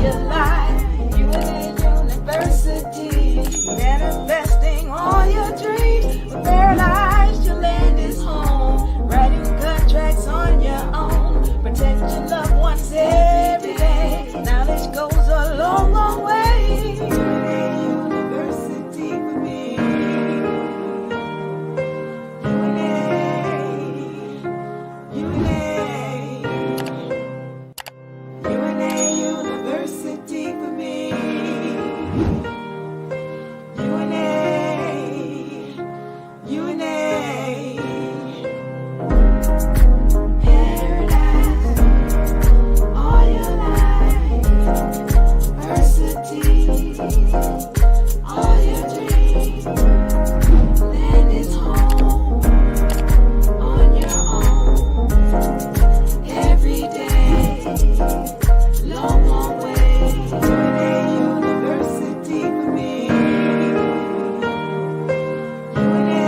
your life. UNA University, manifesting all your dreams. Paralyzed, your land is home. Writing contracts on your own. Protect your loved ones every day. Knowledge goes a long, long way. UNA University for me. UNA University for me. UNA. Paradise all your life. Diversity all your dreams. Land is home on your own. Every day, long, long way. UNA University for me. UNA.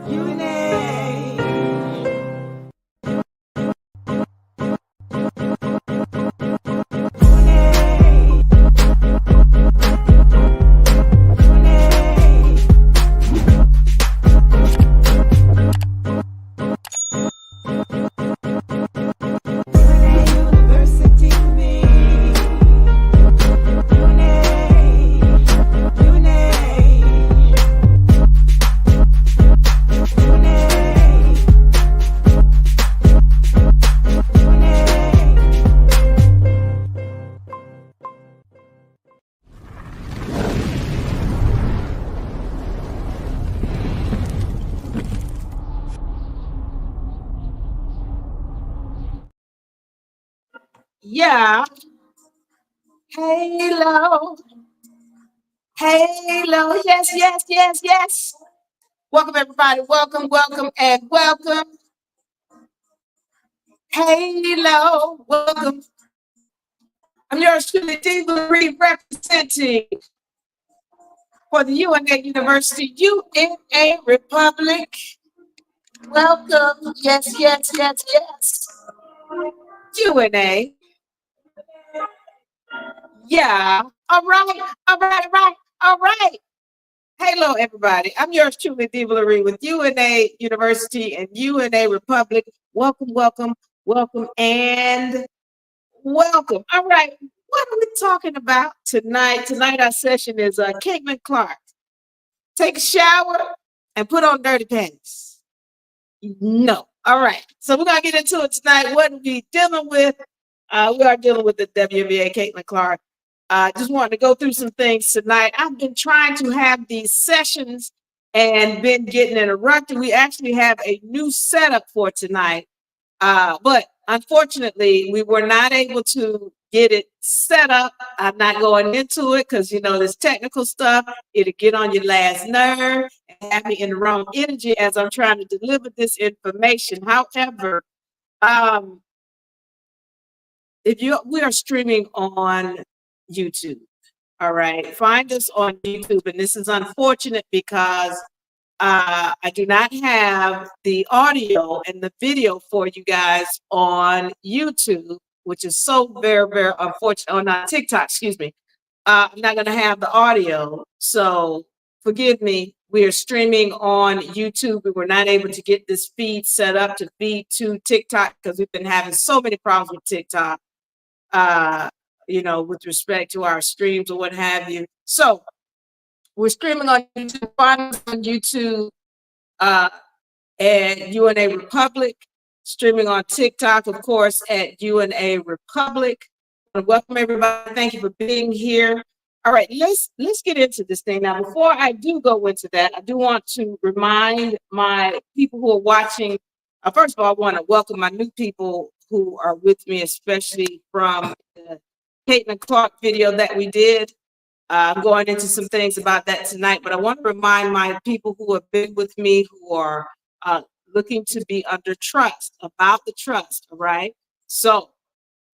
University for me. Yeah. Halo. Halo. Yes, yes, yes, yes. Welcome, everybody. Welcome, welcome, and welcome. Halo. Welcome. I'm yours truly, Diva Lyri, representing for the UNA University, UNARepublic. Welcome. Yes, yes, yes, yes. UNA. Yeah. All right. All right. All right. All right. Hello, everybody. I'm yours truly, Diva Lyri, with UNA University and UNARepublic. Welcome, welcome, welcome, and welcome. All right. What are we talking about tonight? Tonight, our session is Caitlin Clark. Take a shower and put on dirty panties. No. All right. So we're going to get into it tonight. What are we dealing with? We are dealing with the WNBA, Caitlin Clark. Just wanted to go through some things tonight. I've been trying to have these sessions and been getting interrupted. We actually have a new setup for tonight. But unfortunately, we were not able to get it set up. I'm not going into it because, you know, this technical stuff, it'll get on your last nerve and have me in the wrong energy as I'm trying to deliver this information. However, we are streaming on YouTube. All right. Find us on YouTube. And this is unfortunate because I do not have the audio and the video for you guys on YouTube, which is so very, very unfortunate. Oh, not TikTok, excuse me. I'm not going to have the audio. So forgive me. We are streaming on YouTube. We were not able to get this feed set up to feed to TikTok because we've been having so many problems with TikTok, you know, with respect to our streams or what have you. So we're streaming on YouTube, find us on YouTube at UNARepublic, streaming on TikTok, of course, at UNARepublic. Welcome, everybody. Thank you for being here. All right, let's get into this thing. Now, before I do go into that, I do want to remind my people who are watching. First of all, I want to welcome my new people who are with me, especially from the Caitlin Clark video that we did. I'm going into some things about that tonight, but I want to remind my people who have been with me who are looking to be under trust, about the trust, all right? So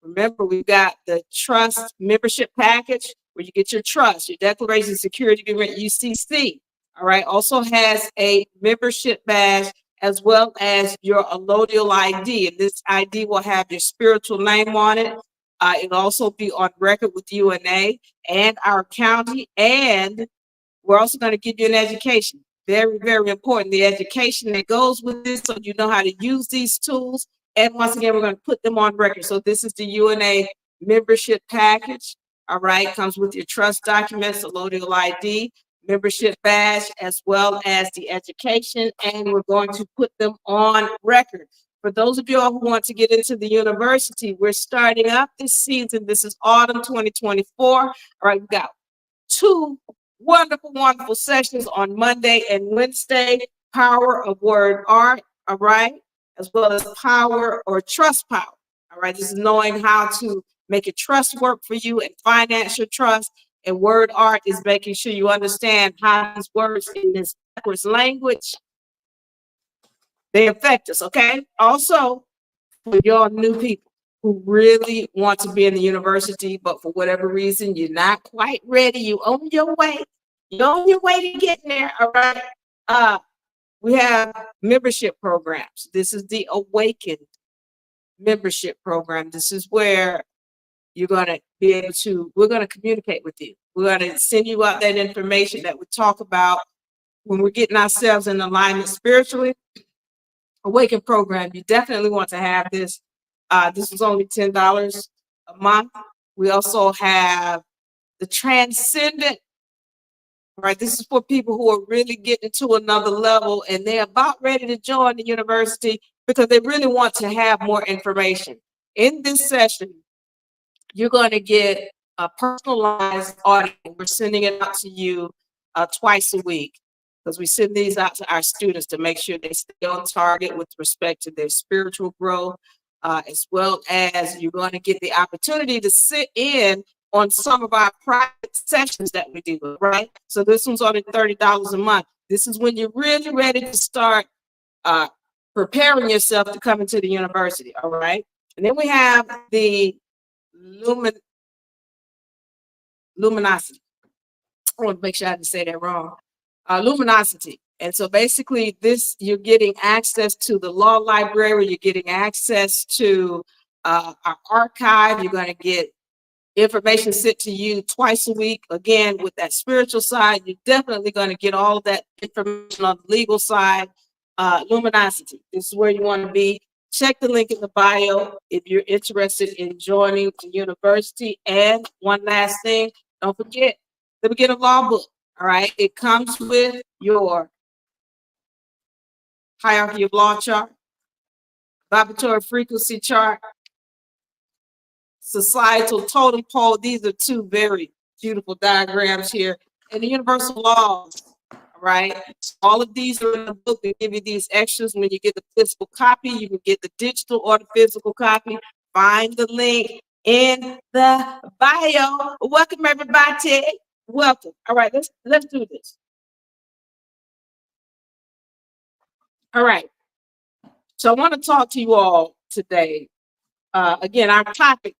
remember, we've got the trust membership package where you get your trust, your declaration of security agreement, UCC, all right? Also has a membership badge as well as your allodial ID. And this ID will have your spiritual name on it. It'll also be on record with UNA and our county, and we're also going to give you an education. Very, very important. The education that goes with this, so you know how to use these tools. And once again, we're going to put them on record. So this is the UNA membership package. All right, comes with your trust documents, the Lodial ID, membership badge, as well as the education. And we're going to put them on record. For those of you all who want to get into the university, we're starting up this season. This is autumn 2024. All right, we got 2 wonderful, wonderful sessions on Monday and Wednesday. Power of word art, all right, as well as power or trust power. All right, this is knowing how to make your trust work for you and finance your trust. And word art is making sure you understand how these words in this backwards language, they affect us, okay? Also, for y'all new people who really want to be in the university, but for whatever reason, you're not quite ready, you're on your way to get there, all right? We have membership programs. This is the Awakened membership program. This is where you're going to be able to, we're going to communicate with you. We're going to send you out that information that we talk about when we're getting ourselves in alignment spiritually. Awaken program, you definitely want to have this. This was only $10 a month. We also have the Transcendent, right? This is for people who are really getting to another level and they're about ready to join the university because they really want to have more information. In this session, you're going to get a personalized audio. We're sending it out to you twice a week, because we send these out to our students to make sure they stay on target with respect to their spiritual growth, as well as you're going to get the opportunity to sit in on some of our private sessions that we do, right? So this one's only $30 a month. This is when you're really ready to start preparing yourself to come into the university, all right? And then we have the luminosity. I want to make sure I didn't say that wrong. Luminosity. And so basically this, you're getting access to the law library, you're getting access to our archive, you're going to get information sent to you twice a week. Again, with that spiritual side, you're definitely going to get all of that information on the legal side. Luminosity, this is where you want to be. Check the link in the bio if you're interested in joining the university. And one last thing, don't forget the beginner law book. All right, it comes with your hierarchy of law chart, vibratory frequency chart, societal totem pole. These are 2 very beautiful diagrams here, and the universal laws. All right, all of these are in the book. They give you these extras when you get the physical copy. You can get the digital or the physical copy. Find the link in the bio. Welcome everybody. Welcome. All right, let's do this. All right. So I want to talk to you all today. Again, our topic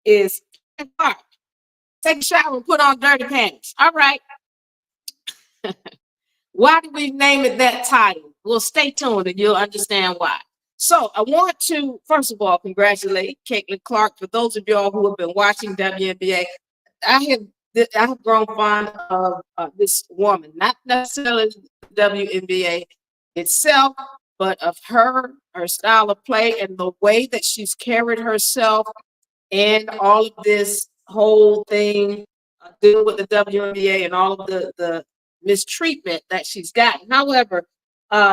is take a shower and put on dirty panties. All right. Why did we name it that title? Well, stay tuned and you'll understand why. So I want to, first of all, congratulate Caitlin Clark. For those of y'all who have been watching WNBA, I have grown fond of this woman, not necessarily WNBA itself, but of her style of play and the way that she's carried herself and all of this whole thing, dealing with the WNBA and all of the mistreatment that she's gotten. However,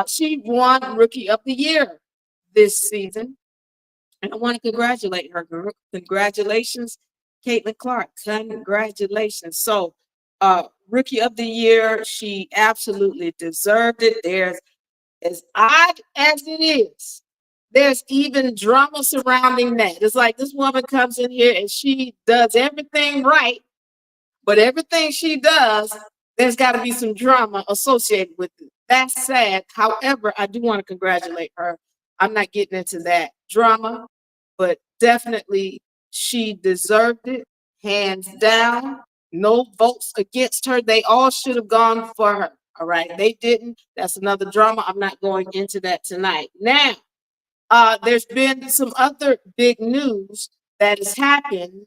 she won Rookie of the Year this season, and I want to congratulate her. Congratulations, Caitlin Clark. Congratulations. So, Rookie of the Year, she absolutely deserved it. There's, as odd as it is, there's even drama surrounding that. It's like this woman comes in here and she does everything right, but everything she does, there's got to be some drama associated with it. That's sad. However, I do want to congratulate her. I'm not getting into that drama, but definitely she deserved it, hands down. No votes against her. They all should have gone for her. All right, they didn't. That's another drama. I'm not going into that tonight. Now, there's been some other big news that has happened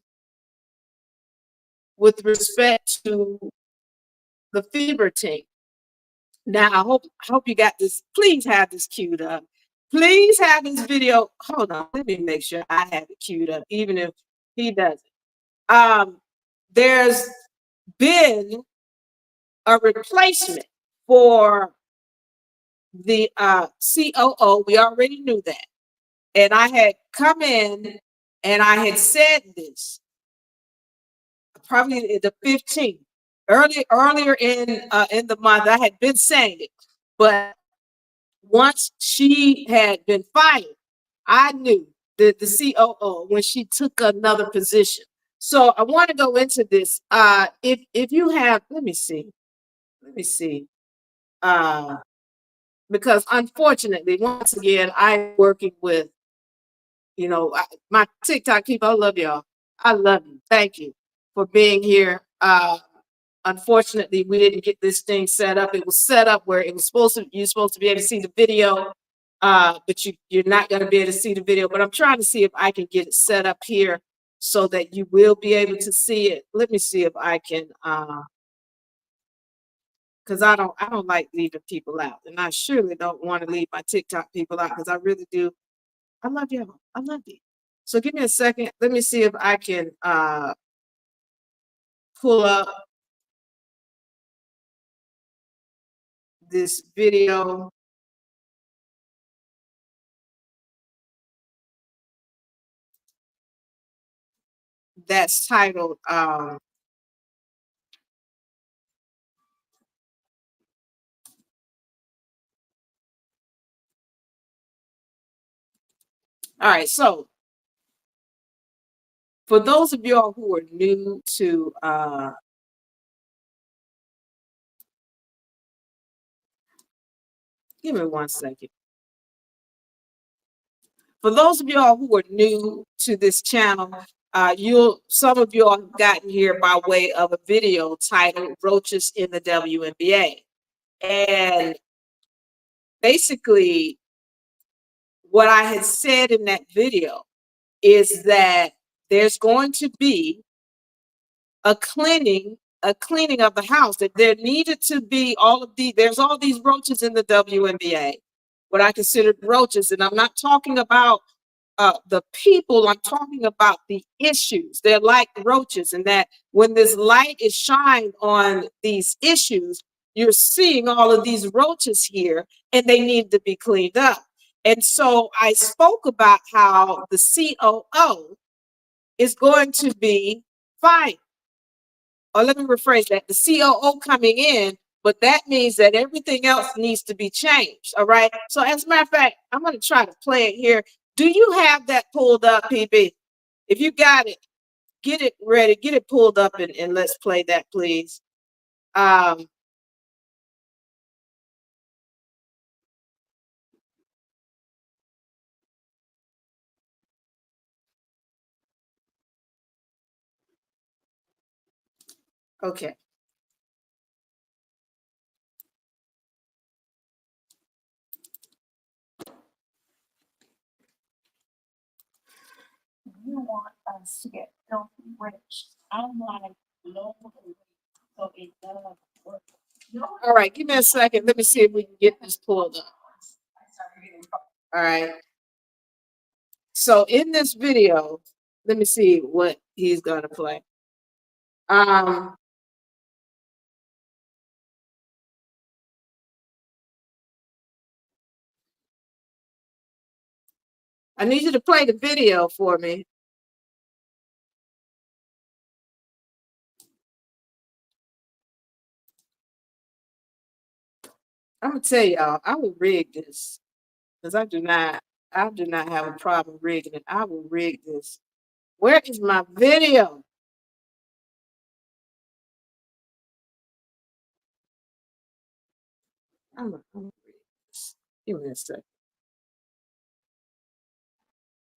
with respect to the fever team. Now, I hope you got this. Please have this queued up. Please have this video. Hold on, let me make sure I have it queued up, even if he doesn't. There's been a replacement for the COO. We already knew that. And I had come in and I had said this probably the 15th, earlier in the month. I had been saying it, but once she had been fired, I knew that the COO when she took another position. So I want to go into this. If you have, let me see, because unfortunately, once again, I'm working with, my TikTok people. I love y'all. I love you. Thank you for being here. Unfortunately, we didn't get this thing set up. It was set up where you're supposed to be able to see the video, but you're not going to be able to see the video. But I'm trying to see if I can get it set up here so that you will be able to see it. Let me see if I can, because I don't like leaving people out, and I surely don't want to leave my TikTok people out because I really do. I love you. I love you. So give me a second. Let me see if I can pull up this video. That's titled all right, so for those of y'all who are new to give me one second. For those of y'all who are new to this channel, some of y'all have gotten here by way of a video titled Roaches in the WNBA. And basically, what I had said in that video is that there's going to be a cleaning of the house, that there needed to be there's all these roaches in the WNBA, what I consider roaches. And I'm not talking about the people, I'm talking about the issues. They're like roaches, and that when this light is shined on these issues, you're seeing all of these roaches here, and they need to be cleaned up. And so I spoke about how the COO is going to be fired. Or let me rephrase that, the COO coming in, but that means that everything else needs to be changed. All right. So as a matter of fact, I'm going to try to play it here. Do you have that pulled up, PB? If you got it, get it ready, get it pulled up, and let's play that, please. Okay. You want us to get filthy rich. I'm like, so it does work. All right, give me a second. Let me see if we can get this pulled up. All right. So in this video, let me see what he's gonna play. I need you to play the video for me. I'm gonna tell y'all, I will rig this because I do not have a problem rigging it. I will rig this. Where is my video? I'm gonna rig this. Give me a second.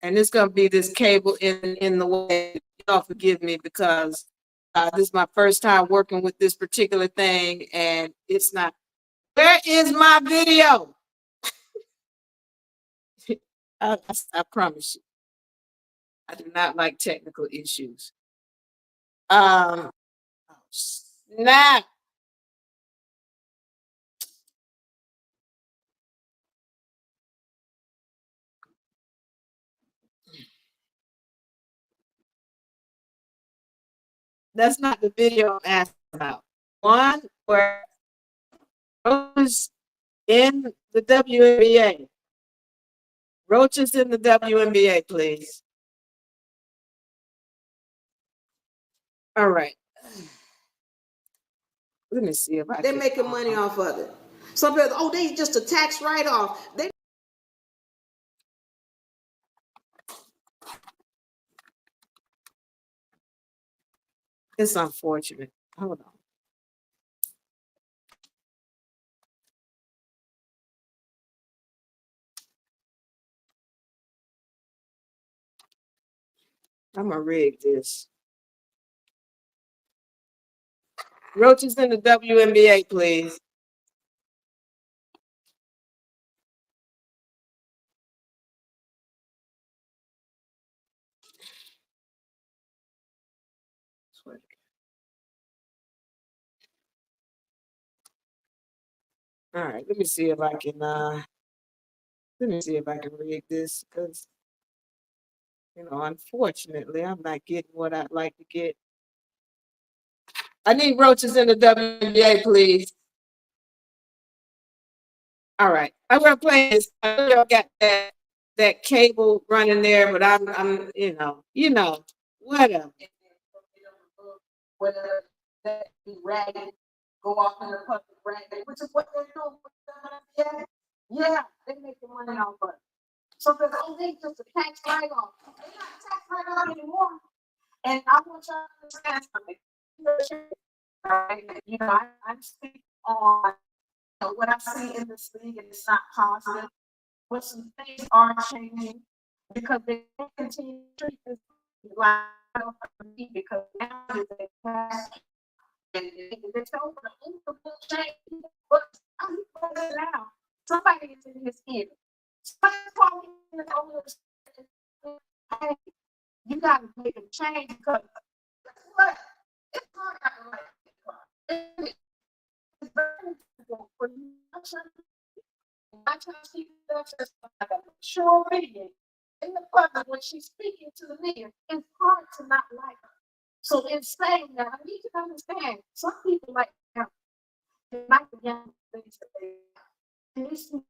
And it's gonna be this cable in the way. Y'all forgive me because this is my first time working with this particular thing, and it's not. Where is my video? I promise you. I do not like technical issues. Snap. That's not the video I'm asking about. One where roaches in the WNBA. Roaches in the WNBA, please. All right. Let me see if they're making money off of it. Some people, oh, they just a tax write-off. It's unfortunate. Hold on. I'm gonna rig this. Roaches in the WNBA, please. All right, let me see if I can rig this, because unfortunately I'm not getting what I'd like to get. I need roaches in the WNBA, please. All right, I'm gonna play this. I know y'all got that cable running there, but I'm whatever. Whether that be ragged, go off in the public ragged, which is what they're doing with the WNBA. Yeah, they making money off of it. So there's only just a tax write-off. They're not tax write-off anymore. And I want y'all to understand something. Right? I'm speaking on what I see in this league, and it's not positive. But some things are changing because they continue to treat this like because now it's a cash and they're so change. But I'm now. Somebody is in his ear. Somebody's talking in his hey, you gotta make a change because what? It's not like it's very difficult for you. I try to see that's just like a sure reading in the public when she's speaking to the media. It's hard to not like her. So in saying that, I need to understand some people like them. They like the young things that they see.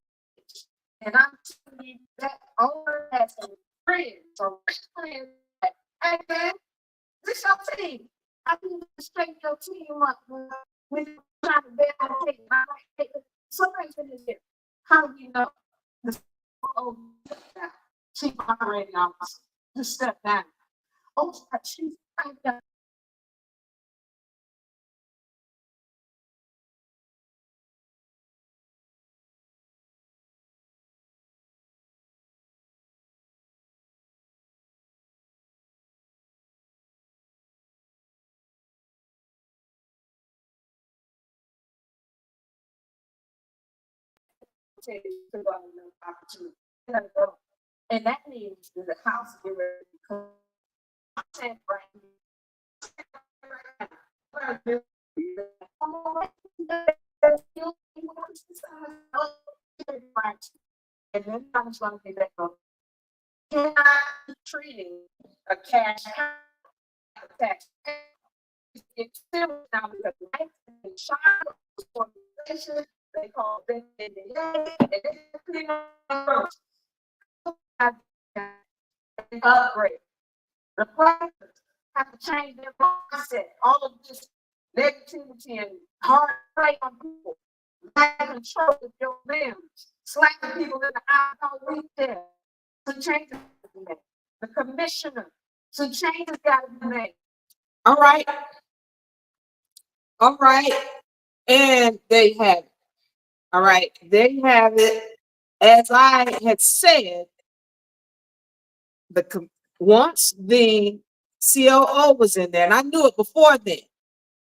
And I'm telling you that owner has some friends, so friends like, hey man, this your team. I can straighten your team up when you're trying to bet on the team. I like somebody's in this here. How do you know the chief operating officer to step down? Oh, she's right down. Opportunity. And that means that the house is ready to come. And then I'm going to be back on. Cannot be treating a cash tax. It's still now because life is child organization. They call them and they upgrade. The players have to change their mindset. All of this negativity and hard play on people, lack of control of your limbs, slapping people in the eye all week there. To change the commissioner. So change has got to be made. All right. All right. And they have it. All right. They have it. As I had said, once the COO was in there, and I knew it before then,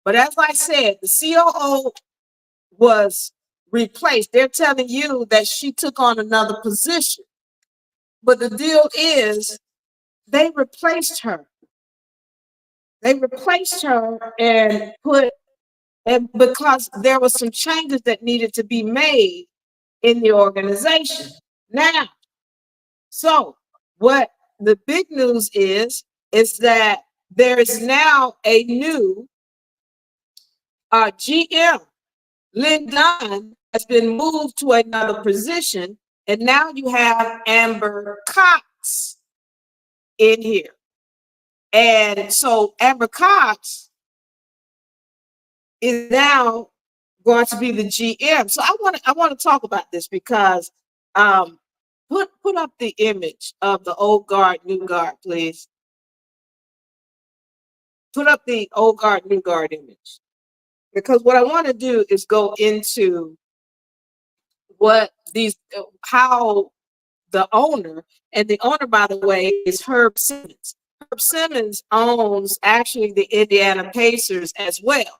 but as I said, the COO was replaced. They're telling you that she took on another position. But the deal is they replaced her. They replaced her and because there were some changes that needed to be made in the organization. Now, so what the big news is that there is now a new GM. Lynn Dunn has been moved to another position, and now you have Amber Cox in here. And so Amber Cox is now going to be the GM. So I want to talk about this because put up the image of the old guard, new guard, please. Put up the old guard, new guard image. Because what I want to do is go into how the owner, and the owner, by the way, is Herb Simmons. Herb Simmons owns actually the Indiana Pacers as well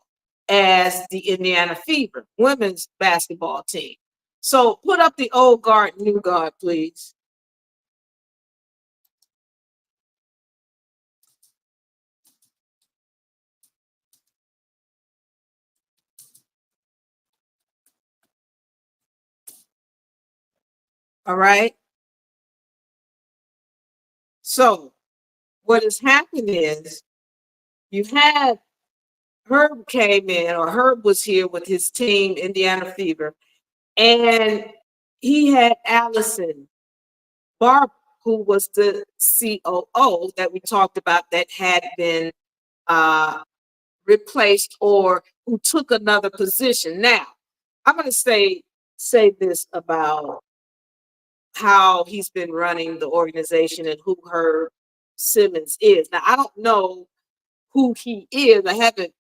as the Indiana Fever women's basketball team. So put up the old guard, new guard, please. All right. So what has happened is you had Herb came in, or Herb was here with his team, Indiana Fever, and he had Allison Barber, who was the COO that we talked about that had been replaced or who took another position. Now, I'm going to say this about how he's been running the organization and who Herb Simmons is. Now, I don't know who he is. I haven't,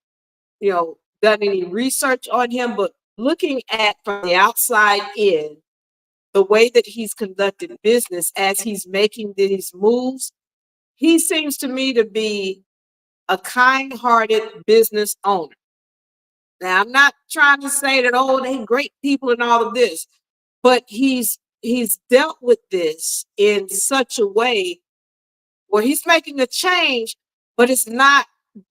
done any research on him, but looking at from the outside in, the way that he's conducted business as he's making these moves, he seems to me to be a kind-hearted business owner. Now, I'm not trying to say that, they're great people and all of this, but he's dealt with this in such a way where he's making a change, but it's not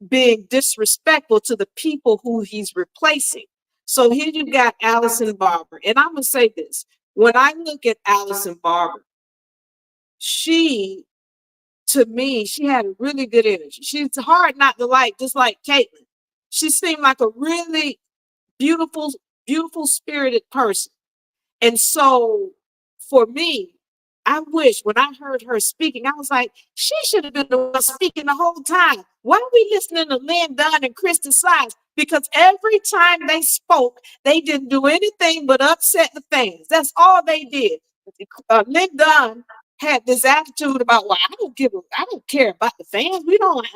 being disrespectful to the people who he's replacing. So here you got Allison Barber. And I'm going to say this. When I look at Allison Barber, to me, she had a really good energy. She's hard not to like, just like Caitlin. She seemed like a really beautiful, beautiful spirited person. And so for me, I wish when I heard her speaking, I was like, she should have been the one speaking the whole time. Why are we listening to Lynn Dunn and Christy Science? Because every time they spoke, they didn't do anything but upset the fans. That's all they did. Lynn Dunn had this attitude about, well, I don't care about the fans. We don't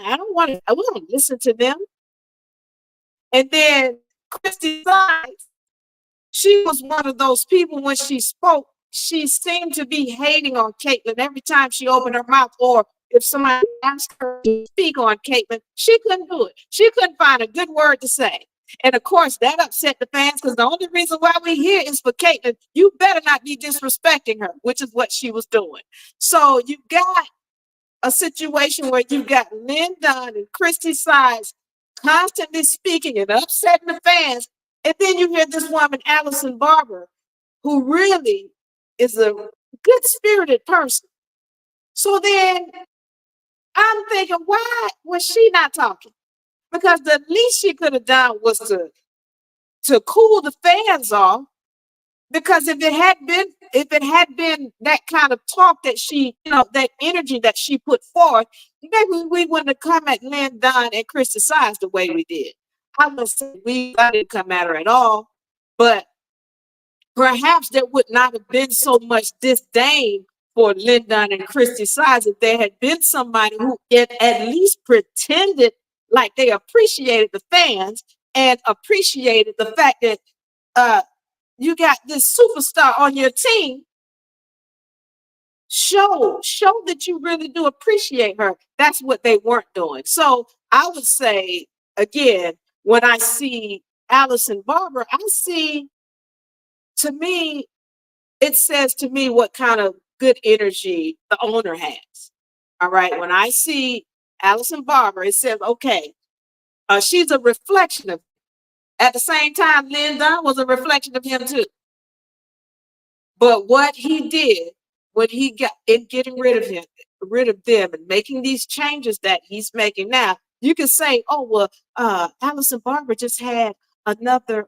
listen to them. And then Christy Science, she was one of those people when she spoke, she seemed to be hating on Caitlin every time she opened her mouth, or if somebody asked her to speak on Caitlin, she couldn't do it. She couldn't find a good word to say. And of course, that upset the fans because the only reason why we're here is for Caitlin. You better not be disrespecting her, which is what she was doing. So you got a situation where you got Lynn Dunn and Christy Sides constantly speaking and upsetting the fans. And then you hear this woman, Allison Barber, who really is a good-spirited person. So then I'm thinking, why was she not talking? Because the least she could have done was to cool the fans off. Because if it had been that kind of talk that she, that energy that she put forth, maybe we wouldn't have come at Lynn Dunn and Krista Sides the way we did. I would say I didn't come at her at all, but perhaps there would not have been so much disdain for Lynn Dunn and Christy Sides if there had been somebody who at least pretended like they appreciated the fans and appreciated the fact that you got this superstar on your team. Show that you really do appreciate her. That's what they weren't doing. So I would say, again, when I see Allison Barber, to me, it says to me what kind of good energy the owner has. All right. When I see Allison Barber, it says, okay, she's a reflection of. At the same time, Lynn Dunn was a reflection of him too. But what he did when he got in getting rid of them and making these changes that he's making now, you can say, oh, well, Allison Barber just had another,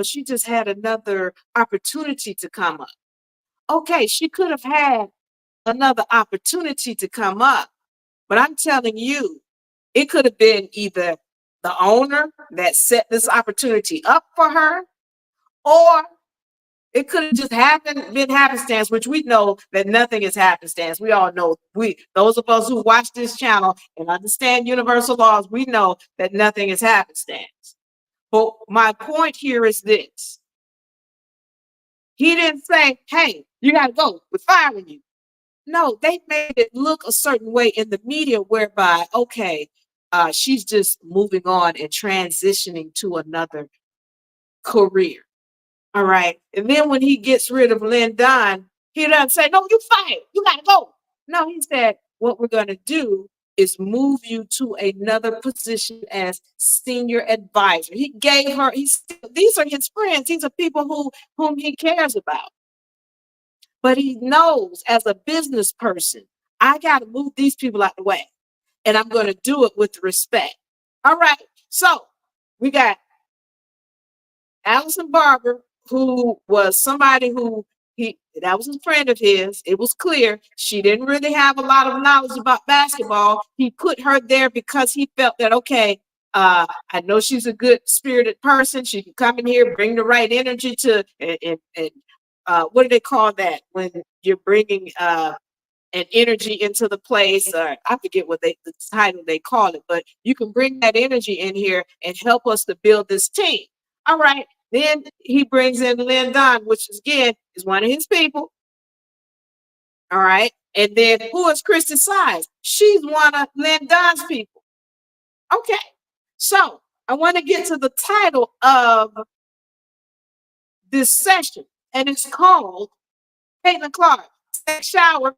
she just had another opportunity to come up. Okay, she could have had another opportunity to come up, but I'm telling you, it could have been either the owner that set this opportunity up for her, or it could have just been happenstance, which we know that nothing is happenstance. We all know, those of us who watch this channel and understand universal laws, we know that nothing is happenstance. But my point here is this. He didn't say, hey, you got to go, we're firing you. No, they made it look a certain way in the media whereby, okay, she's just moving on and transitioning to another career. All right. And then when he gets rid of Lynn Dunn, he doesn't say, no, you fired. You got to go. No, he said, what we're going to do is move you to another position as senior advisor. He gave her, these are his friends. These are people whom he cares about. But he knows as a business person, I got to move these people out the way. And I'm going to do it with respect. All right. So we got Allison Barber, who was somebody that was a friend of his. It was clear she didn't really have a lot of knowledge about basketball. He put her there because he felt that, okay, I know she's a good spirited person. She can come in here, bring the right energy to, and what do they call that when you're bringing an energy into the place? Or I forget what the title they call it, but you can bring that energy in here and help us to build this team. All right. Then he brings in Lynn Dunn, which again is one of his people. All right. And then who is Christy Sides? She's one of Lynn Dunn's people. Okay. So I want to get to the title of this session, and it's called Caitlin Clark, Take Shower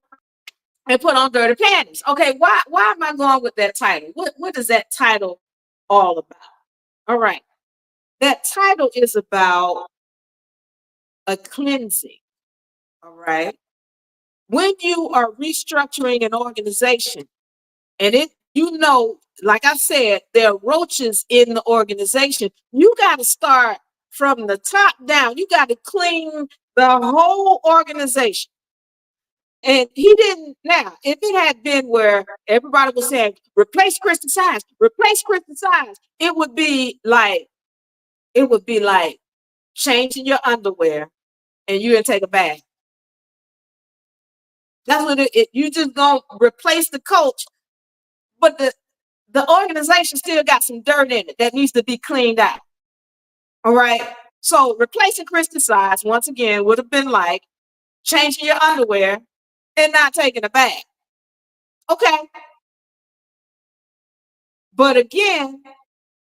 and Put on Dirty Panties. Okay, why am I going with that title? What is that title all about? All right. That title is about a cleansing. All right. When you are restructuring an organization, and like I said, there are roaches in the organization, you got to start from the top down. You got to clean the whole organization. And he didn't. Now, if it had been where everybody was saying, replace Christy Sides, it would be like changing your underwear and you didn't take a bath. That's what you just gonna replace the coach, but the organization still got some dirt in it that needs to be cleaned out. All right. So replacing Christy Sides once again would have been like changing your underwear and not taking a bath. Okay. But again,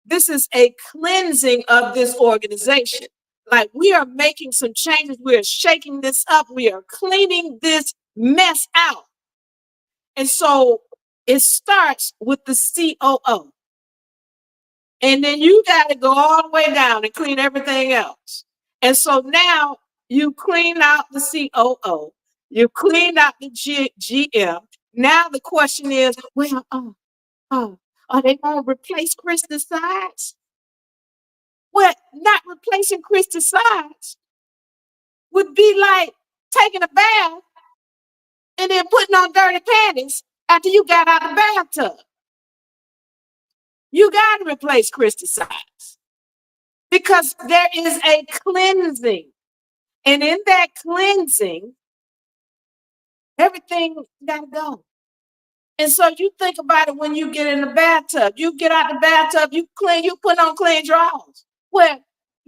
this is a cleansing of this organization. Like we are making some changes. We are shaking this up. We are cleaning this mess out. And so it starts with the COO. And then you got to go all the way down and clean everything else. And so now you clean out the COO. You clean out the GM. Now the question is, well, are they going to replace Christy Sides? Well, not replacing Christy Sides would be like taking a bath and then putting on dirty panties after you got out of the bathtub. You got to replace Christy Sides because there is a cleansing. And in that cleansing, everything got to go. And so you think about it when you get in the bathtub. You get out the bathtub, you put on clean drawers. Well,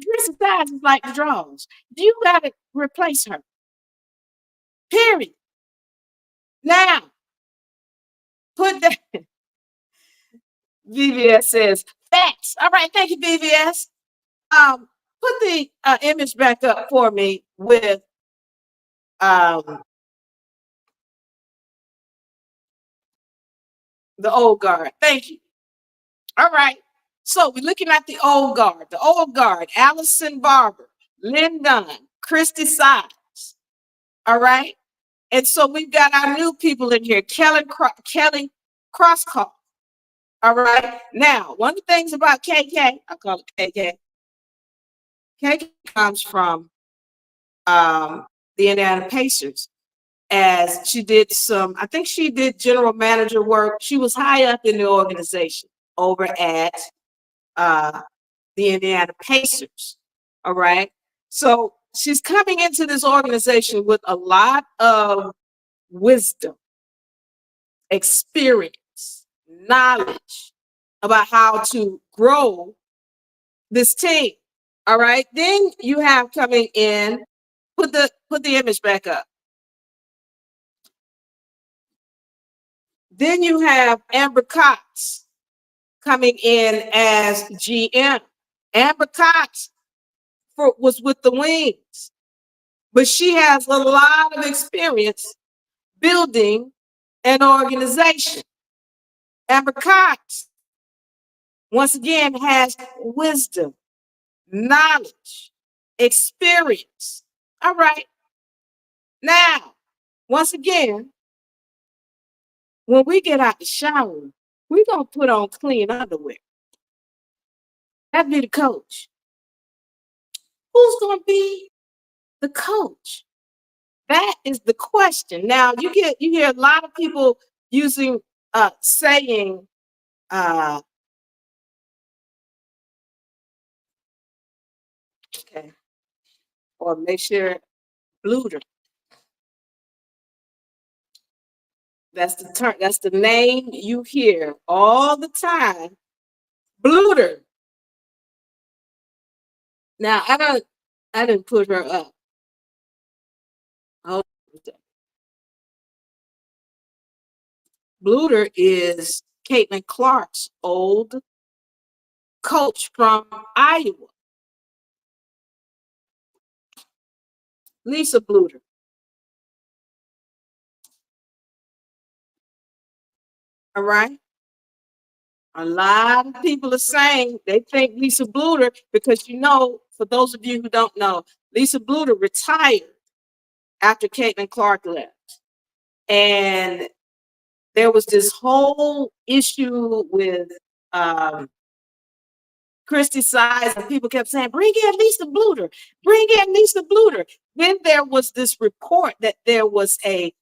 Christy Sides is like the drawers. You got to replace her. Period. Now, put that. BVS says facts. All right, thank you, BVS. Put the image back up for me with The old guard. Thank you. All right. So we're looking at the old guard. The old guard, Allison Barber, Lynn Dunn, Christy Sides. All right. And so we've got our new people in here, Kelly Crosscall. All right. Now, one of the things about KK, I call it KK. KK comes from the Indiana Pacers, as she did I think she did general manager work. She was high up in the organization over at the Indiana Pacers. All right. So she's coming into this organization with a lot of wisdom, experience, knowledge about how to grow this team. All right. Then you have coming in, put the image back up. Then you have Amber Cox coming in as GM. Amber Cox was with the Wings, but she has a lot of experience building an organization. Amber Cox, once again, has wisdom, knowledge, experience. All right. Now, once again, when we get out the shower, we're going to put on clean underwear. That'd be the coach. Who's going to be the coach? That is the question. Now, you hear a lot of people saying, okay, or make sure Bluter. That's the term. That's the name you hear all the time. Bluter. Now I didn't put her up. Oh, Bluter is Caitlin Clark's old coach from Iowa. Lisa Bluter. All right. A lot of people are saying they think Lisa Bluter, because for those of you who don't know, Lisa Bluter retired after Caitlin Clark left. And there was this whole issue with Christy Sides, and people kept saying, bring in Lisa Bluter, bring in Lisa Bluter. Then there was this report that there was a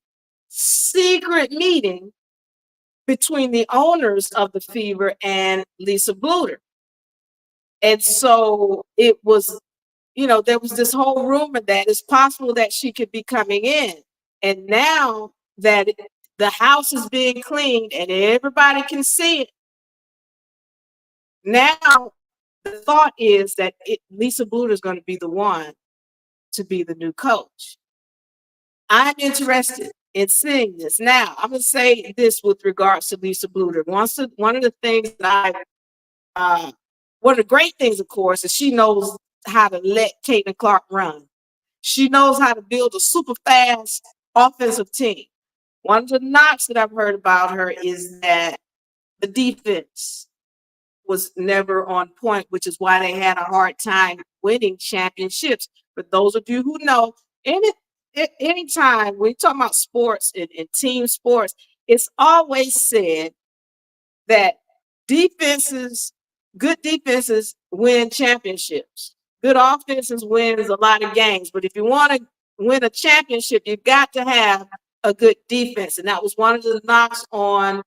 secret meeting between the owners of the Fever and Lisa Bluter. And so it was, there was this whole rumor that it's possible that she could be coming in. And now that the house is being cleaned and everybody can see it, now the thought is that Lisa Bluter is going to be the one to be the new coach. I'm interested in seeing this. Now, I'm going to say this with regards to Lisa Bluter. One of the things that one of the great things, of course, is she knows how to let Caitlin Clark run. She knows how to build a super fast offensive team. One of the knocks that I've heard about her is that the defense was never on point, which is why they had a hard time winning championships. But those of you who know, anytime we talk about sports and team sports, it's always said that good defenses win championships. Good offenses wins a lot of games. But if you want to win a championship, you've got to have a good defense. And that was one of the knocks on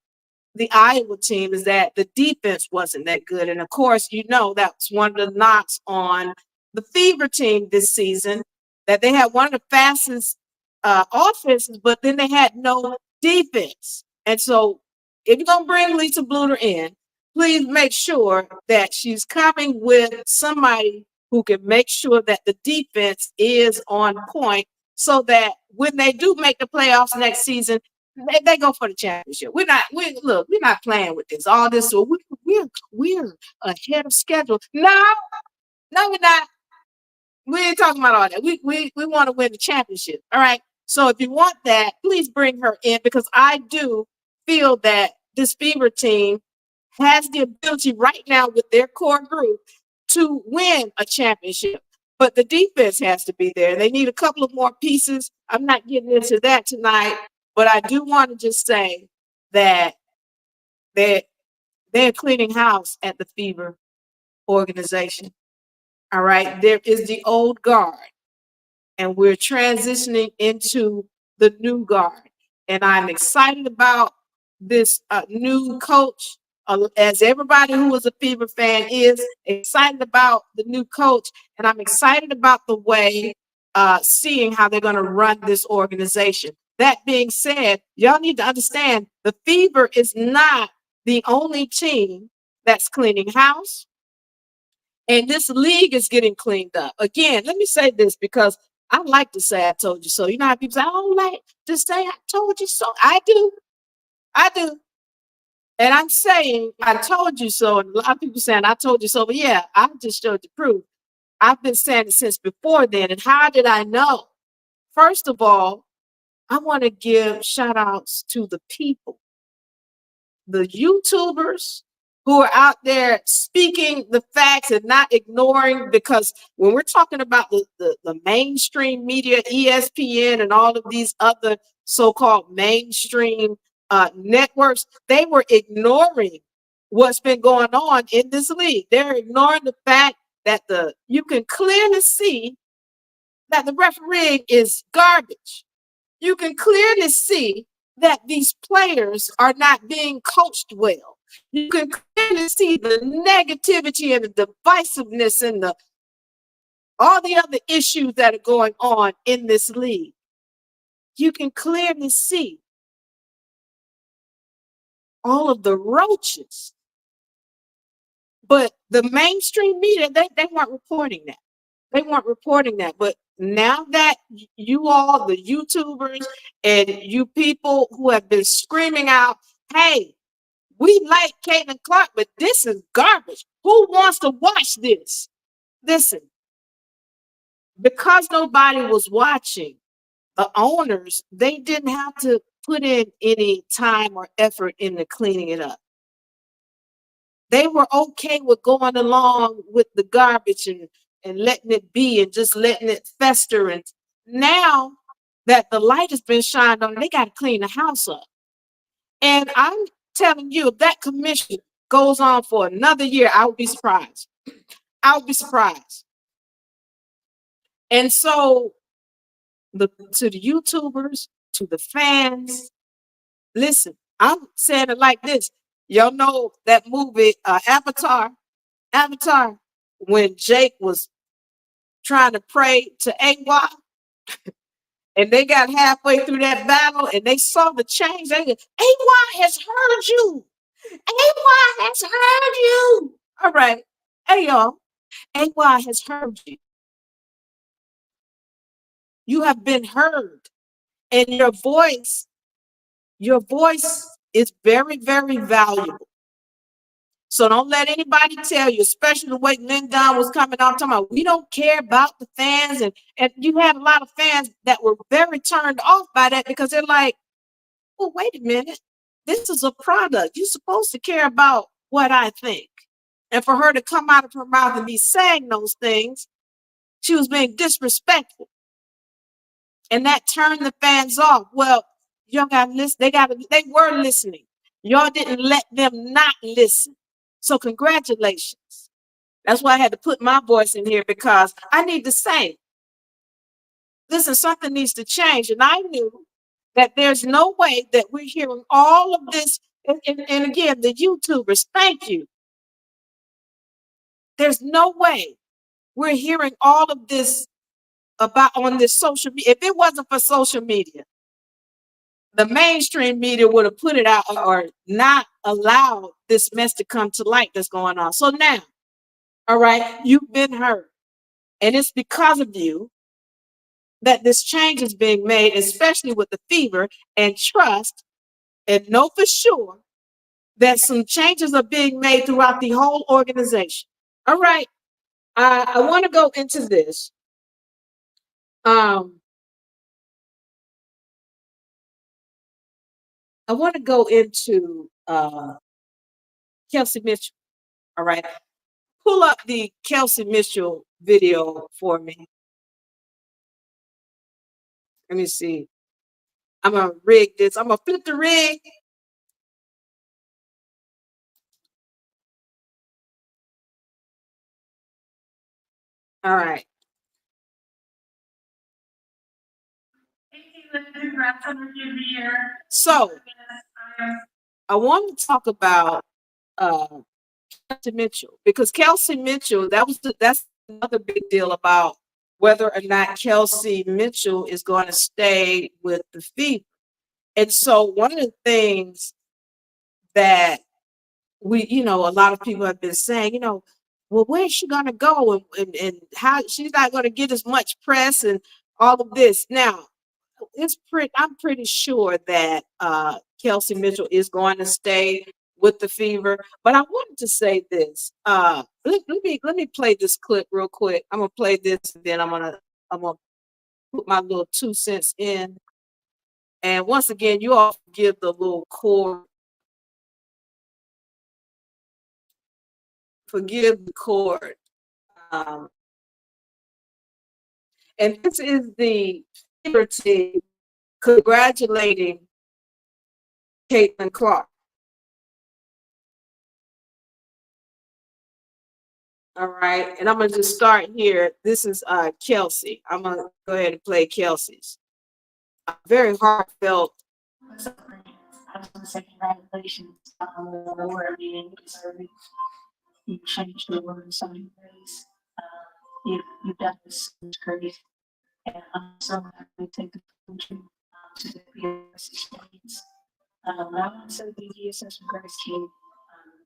the Iowa team, is that the defense wasn't that good. And of course, that's one of the knocks on the Fever team this season, that they had one of the fastest offenses, but then they had no defense. And so if you're going to bring Lisa Bluter in, please make sure that she's coming with somebody who can make sure that the defense is on point, so that when they do make the playoffs next season, they go for the championship. We're not playing with this. All this, so we're ahead of schedule. No, we're not. We ain't talking about all that. We want to win the championship. All right. So if you want that, please bring her in, because I do feel that this fever team has the ability right now with their core group to win a championship. But the defense has to be there. They need a couple of more pieces. I'm not getting into that tonight, but I do want to just say that they're cleaning house at the Fever organization. All right. There is the old guard, and we're transitioning into the new guard. And I'm excited about this new coach, as everybody who is a Fever fan is excited about the new coach. And I'm excited about the way, seeing how they're going to run this organization. That being said, y'all need to understand the Fever is not the only team that's cleaning house. And this league is getting cleaned up. Again, let me say this because I like to say I told you so. You know how people say, I don't like to say I told you so. I do. I do. And I'm saying I told you so. And a lot of people saying I told you so. But yeah, I just showed you proof. I've been saying it since before then. And how did I know? First of all, I want to give shout outs to the people, the YouTubers who are out there speaking the facts and not ignoring, because when we're talking about the mainstream media, ESPN and all of these other so-called mainstream networks, they were ignoring what's been going on in this league. They're ignoring the fact that you can clearly see that the refereeing is garbage. You can clearly see that these players are not being coached well. You can clearly see the negativity and the divisiveness and all the other issues that are going on in this league. You can clearly see all of the roaches. But the mainstream media, they weren't reporting that. They weren't reporting that. But now that you all, the YouTubers and you people who have been screaming out, hey, we like Caitlin Clark, but this is garbage. Who wants to watch this? Listen, because nobody was watching, the owners, they didn't have to put in any time or effort into cleaning it up. They were okay with going along with the garbage and letting it be and just letting it fester. And now that the light has been shined on, they got to clean the house up. And I'm telling you, if that commission goes on for another year, I would be surprised. I would be surprised. And so to the YouTubers, to the fans, listen, I'm saying it like this. Y'all know that movie, Avatar, when Jake was trying to pray to Awa, and they got halfway through that battle and they saw the change. They go, Awa has heard you. Awa has heard you. All right. Hey, y'all. Awa has heard you. You have been heard. And your voice is very, very valuable. So don't let anybody tell you, especially the way Lyndon was coming out talking about, we don't care about the fans. And you had a lot of fans that were very turned off by that because they're like, well, wait a minute. This is a product. You're supposed to care about what I think. And for her to come out of her mouth and be saying those things, she was being disrespectful. And that turned the fans off. Well, y'all got to listen. They were listening. Y'all didn't let them not listen. So congratulations. That's why I had to put my voice in here, because I need to say, listen, something needs to change. And I knew that there's no way that we're hearing all of this. And again, the YouTubers, thank you. There's no way we're hearing all of this about on this social media. If it wasn't for social media, the mainstream media would have put it out or not allowed this mess to come to light that's going on. So now, all right, you've been heard. And it's because of you that this change is being made, especially with the fever, and trust and know for sure that some changes are being made throughout the whole organization. All right, I want to go into this. I want to go into Kelsey Mitchell. All right. Pull up the Kelsey Mitchell video for me. Let me see. I'm gonna rig this. I'm gonna flip the rig. All right. So I want to talk about Kelsey Mitchell, because Kelsey Mitchell, that's another big deal about whether or not Kelsey Mitchell is going to stay with the Fever. And so one of the things that a lot of people have been saying, well, where's she going to go, and how she's not going to get as much press and all of this. Now, I'm pretty sure that Kelsey Mitchell is going to stay with the Fever. But I wanted to say this. Let me play this clip real quick. I'm gonna play this, and then I'm gonna put my little 2 cents in. And once again, you all give the little chord. Forgive the chord. And this is the Fever team congratulating Caitlin Clark. All right, and I'm gonna just start here. This is Kelsey. I'm gonna go ahead and play Kelsey's. Very heartfelt. I was gonna say congratulations on the award, man. You deserve it. You changed the world in so many ways. You've done this so much great, and I'm so happy to take the country to the BS experience. I want to say BG is such a great team.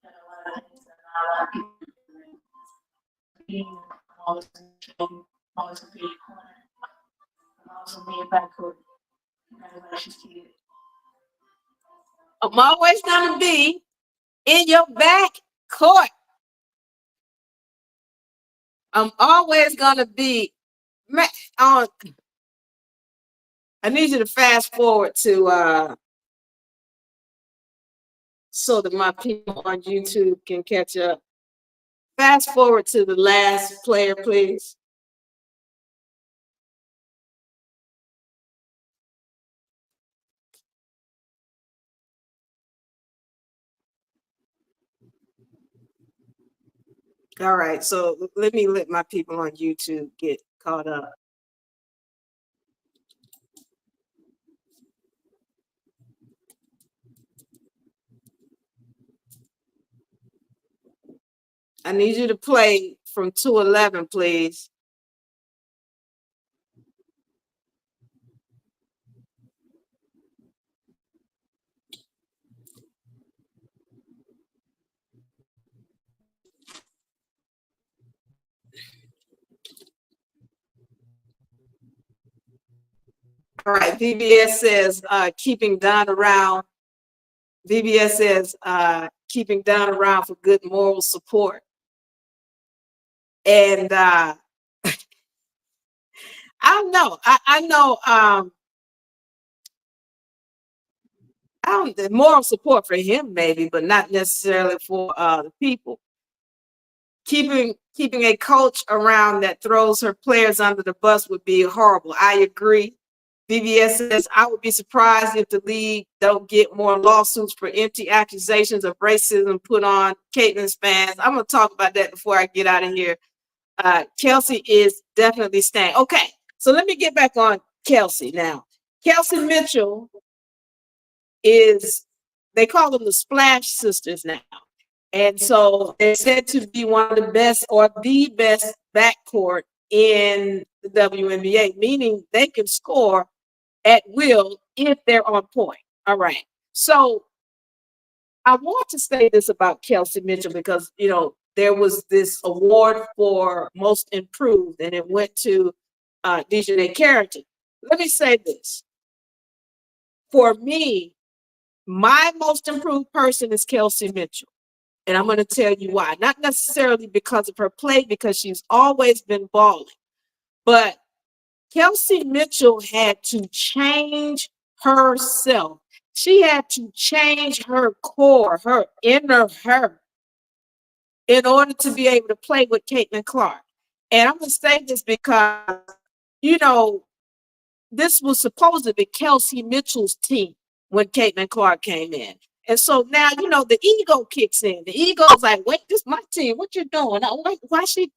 Done a lot of things that not a lot of people do. Being always in the team, always gonna be a corner, and also being backcourt. Congratulations to you. I'm always gonna be in your back court. I'm always gonna be on. I need you to fast forward to so that my people on YouTube can catch up. Fast forward to the last player, please. All right, so let me let my people on YouTube get caught up. I need you to play from 211, please. All right, VBS says keeping Don around. VBS says keeping Don around for good moral support. And I don't know. I know I don't moral support for him maybe, but not necessarily for the people. Keeping a coach around that throws her players under the bus would be horrible. I agree. VBS says, I would be surprised if the league don't get more lawsuits for empty accusations of racism put on Caitlin's fans. I'm going to talk about that before I get out of here. Kelsey is definitely staying. Okay, so let me get back on Kelsey now. Kelsey Mitchell they call them the Splash Sisters now. And so they're said to be one of the best or the best backcourt in the WNBA, meaning they can score at will if they're on point. All right. So I want to say this about Kelsey Mitchell because, there was this award for most improved and it went to Dejanay Carrington. Let me say this. For me, my most improved person is Kelsey Mitchell. And I'm going to tell you why. Not necessarily because of her play, because she's always been balling. But Kelsey Mitchell had to change herself She had to change her core, her inner her, in order to be able to play with Caitlin Clark. And I'm gonna say this because, you know, this was supposed to be Kelsey Mitchell's team when Caitlin Clark came in. And so now, you know, the ego kicks in. The ego's like, wait, this is my team. What you doing? Why she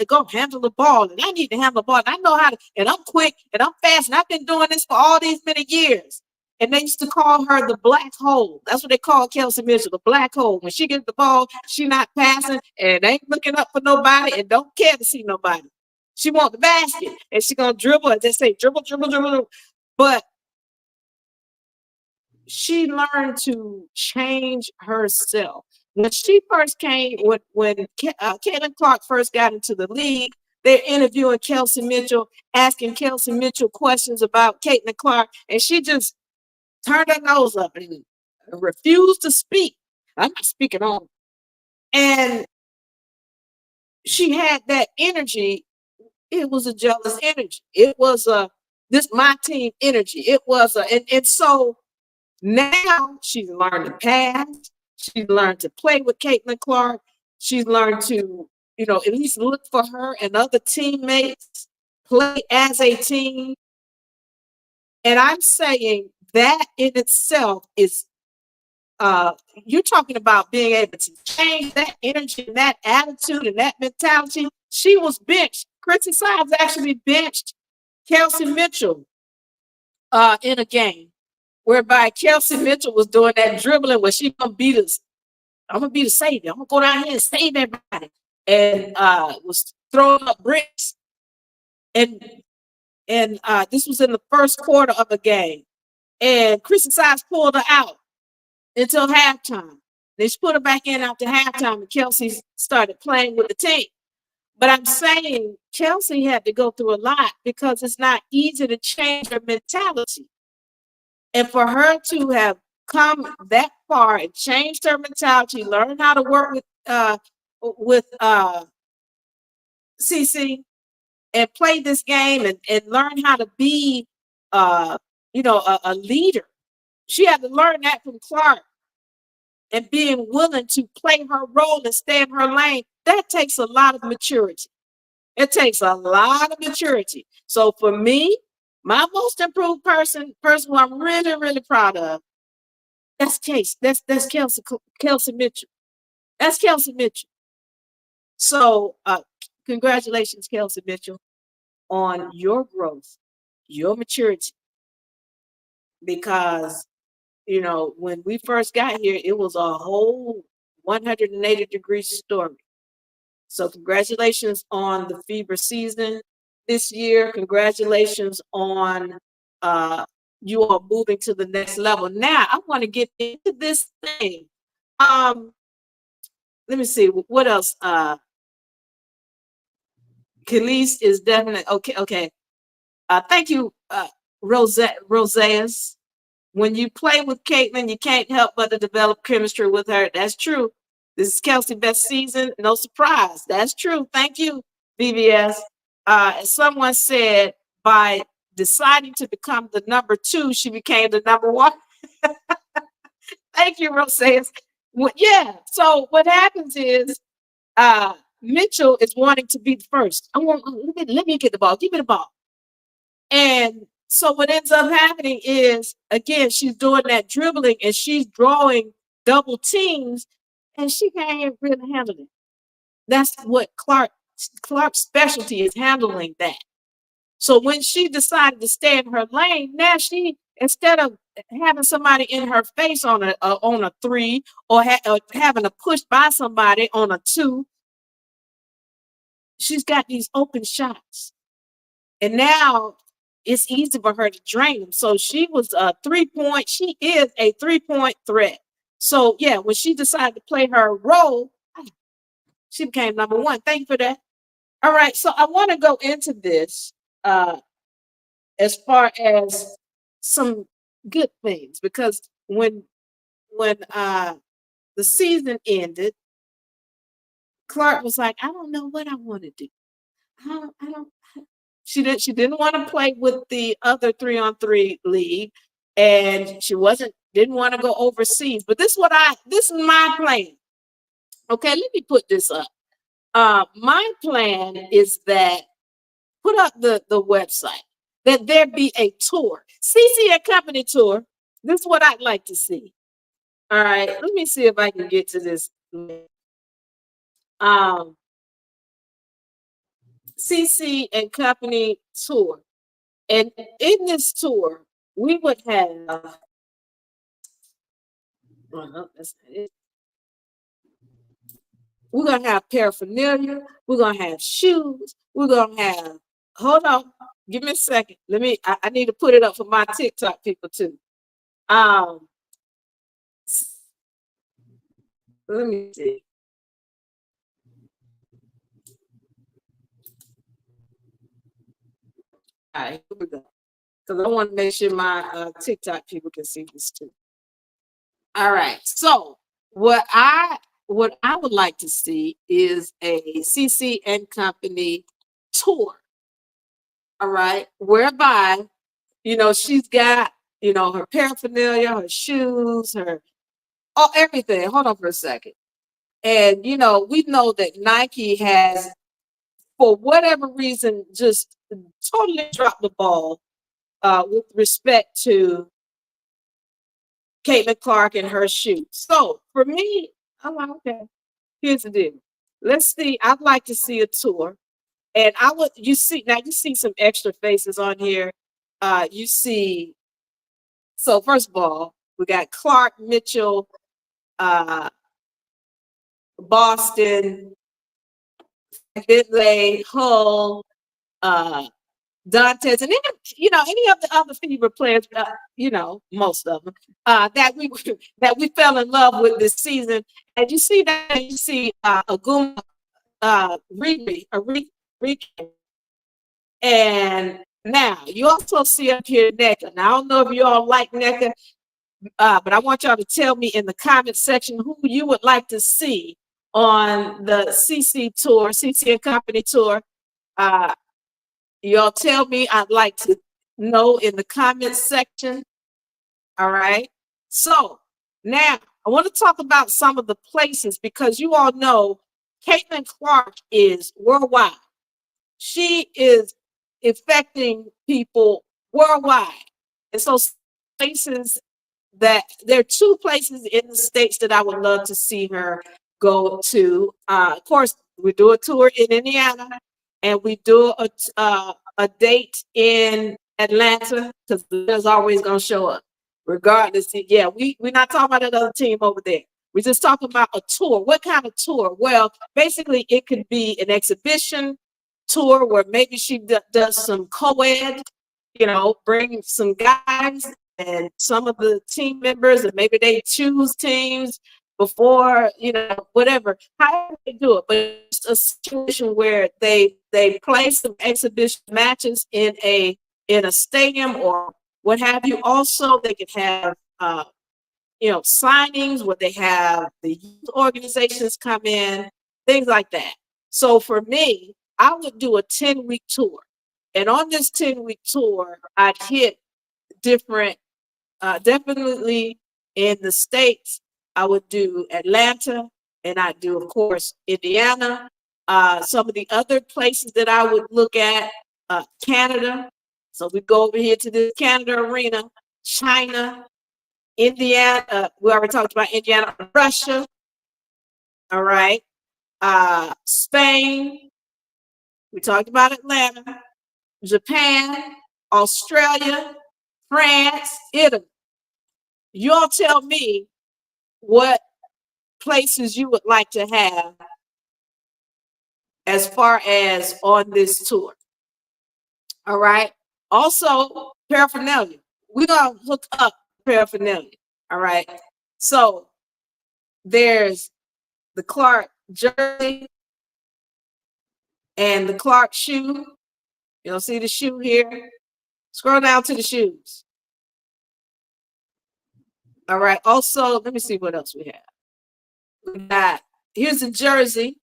go handle the ball? And I need to handle the ball. And I know how to, and I'm quick and I'm fast. And I've been doing this for all these many years. And they used to call her the black hole. That's what they call Kelsey Mitchell, the black hole. When she gets the ball, she not passing and ain't looking up for nobody and don't care to see nobody. She want the basket and she gonna dribble, as they say, dribble, dribble, dribble, dribble. But she learned to change herself. When she first came, when Caitlin Clark first got into the league, they're interviewing Kelsey Mitchell, asking Kelsey Mitchell questions about Caitlin Clark, and she just turned her nose up and refused to speak. I'm not speaking on. And she had that energy. It was a jealous energy. It was a this my team energy. It was and so now she's learned to pass. She's learned to play with Caitlin Clark. She's learned to, you know, at least look for her and other teammates, play as a team. And I'm saying that in itself is you're talking about being able to change that energy and that attitude and that mentality. She was benched. Chrissy Symes actually benched Kelsey Mitchell in a game whereby Kelsey Mitchell was doing that dribbling where she gonna beat us. I'm gonna be the savior. I'm gonna go down here and save everybody. And was throwing up bricks. And this was in the first quarter of a game. And Chrissy Symes pulled her out until halftime. They put her back in after halftime, and Kelsey started playing with the team. But I'm saying Kelsey had to go through a lot because it's not easy to change her mentality. And for her to have come that far and changed her mentality, learn how to work with CC and play this game and learn how to be you know, a leader. She had to learn that from Clark. And being willing to play her role and stay in her lane, that takes a lot of maturity. It takes a lot of maturity. So for me, my most improved person who I'm really, really proud of, that's Kelsey Mitchell. That's Kelsey Mitchell. So congratulations, Kelsey Mitchell, on your growth, your maturity. Because, you know, when we first got here, it was a whole 180-degree story. So congratulations on the FIBA season this year. Congratulations on you all moving to the next level. Now I want to get into this thing. Let me see what else. Khalees is definitely okay. Thank you, Roseas. When you play with Caitlin, you can't help but to develop chemistry with her. That's true. This is Kelsey's best season. No surprise. That's true. Thank you, BBS. Someone said by deciding to become the number 2, she became the number 1. Thank you, Roseas. Well, yeah. So what happens is Mitchell is wanting to be the first. Let me get the ball. Give me the ball. And so what ends up happening is, again, she's doing that dribbling and she's drawing double teams and she can't really handle it. That's what Clark's specialty is, handling that. So when she decided to stay in her lane, now she, instead of having somebody in her face on a 3 or having to push by somebody on a 2, she's got these open shots. And now it's easy for her to drain them. So she was a 3-point. She is a 3-point threat. So yeah, when she decided to play her role, she became number 1. Thank you for that. All right. So I want to go into this as far as some good things, because when the season ended, Clark was like, I don't know what I want to do. I don't. She didn't want to play with the other 3-on-3 league, and she wasn't Didn't want to go overseas, but this is my plan. Okay, let me put this up. My plan is that put up the website, that there be a tour, CC and Company tour. This is what I'd like to see. All right, let me see if I can get to this. CC and Company tour. And in this tour, we would have, well, that's not it. We're going to have paraphernalia. We're going to have shoes. We're going to have, hold on, give me a second. I need to put it up for my TikTok people too. Let me see. All right, here we go. Because I want to make sure my TikTok people can see this too. All right. So what I would like to see is a CC and Company tour. All right, whereby she's got her paraphernalia, her shoes, everything. Hold on for a second. And we know that Nike has, for whatever reason, just totally dropped the ball with respect to Caitlin Clark and her shoes. So for me, I'm like, okay, here's the deal. Let's see. I'd like to see a tour. And you see some extra faces on here. You see, so first of all, we got Clark, Mitchell, Boston, Bentley, Hull, Dantes, and then, any of the other fever players, most of them, that we fell in love with this season. And you see Aguma, Riri, and now you also see up here NECA. Now I don't know if you all like NECA, but I want y'all to tell me in the comment section who you would like to see on the CC tour, CC and Company tour. Y'all tell me. I'd like to know in the comment section. All right. So now I want to talk about some of the places, because you all know Caitlin Clark is worldwide. She is affecting people worldwide. And so places there are two places in the States that I would love to see her go to. Of course, we do a tour in Indiana, and we do a date in Atlanta, because there's always going to show up, regardless. Yeah, we're not talking about another team over there. We're just talking about a tour. What kind of tour? Well, basically, it could be an exhibition tour where maybe she does some co-ed, bring some guys and some of the team members, and maybe they choose teams before, whatever, however they do it. But it's a situation where they play some exhibition matches in a stadium or what have you. Also, they could have signings where they have the youth organizations come in, things like that. So for me, I would do a 10-week tour. And on this 10-week tour, I'd hit different, definitely in the States, I would do Atlanta, and I'd do, of course, Indiana. Some of the other places that I would look at, Canada. So we go over here to the Canada arena, China, Indiana. We already talked about Indiana, Russia. All right. Spain. We talked about Atlanta, Japan, Australia, France, Italy. You all tell me what places you would like to have as far as on this tour. All right. Also, paraphernalia. We're going to hook up paraphernalia. All right. So there's the Clark jersey and the Clark shoe. You'll see the shoe here. Scroll down to the shoes. All right. Also, let me see what else we have. We got, here's the jersey.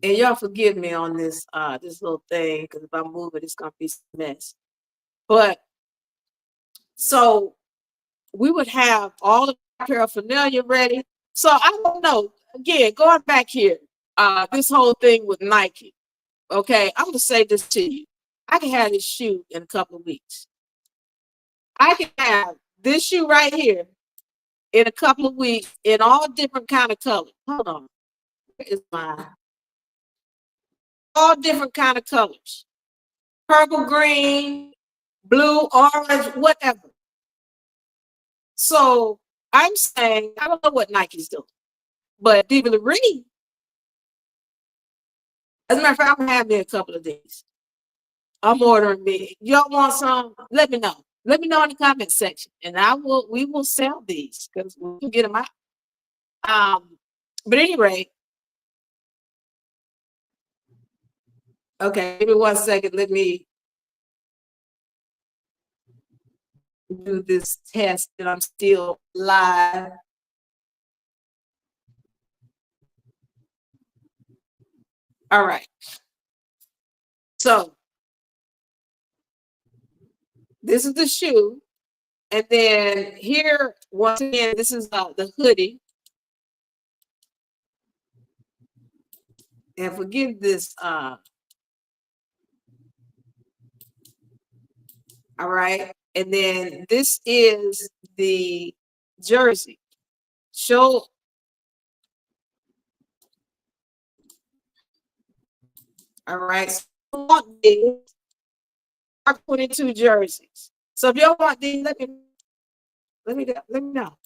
And y'all forgive me on this little thing, because if I move it, it's gonna be a mess. But so we would have all the paraphernalia ready. So I don't know. Again, going back here, this whole thing with Nike. Okay, I'm gonna say this to you. I can have this shoe in a couple of weeks. I can have this shoe right here in a couple of weeks in all different kind of colors. Hold on, where is mine? All different kind of colors: purple, green, blue, orange, whatever. So I'm saying I don't know what Nike's doing, but Diva Lyri, as a matter of fact, I'm gonna have me a couple of these. I'm ordering me. Y'all want some? Let me know. Let me know in the comment section, and we will sell these because we can get them out. But anyway, okay, give me 1 second. Let me do this test that I'm still live. All right. So this is the shoe. And then here, once again, this is the hoodie. And forgive this. All right. And then this is the jersey. Show. All right. So these are 22 jerseys. So if y'all want these, let me know.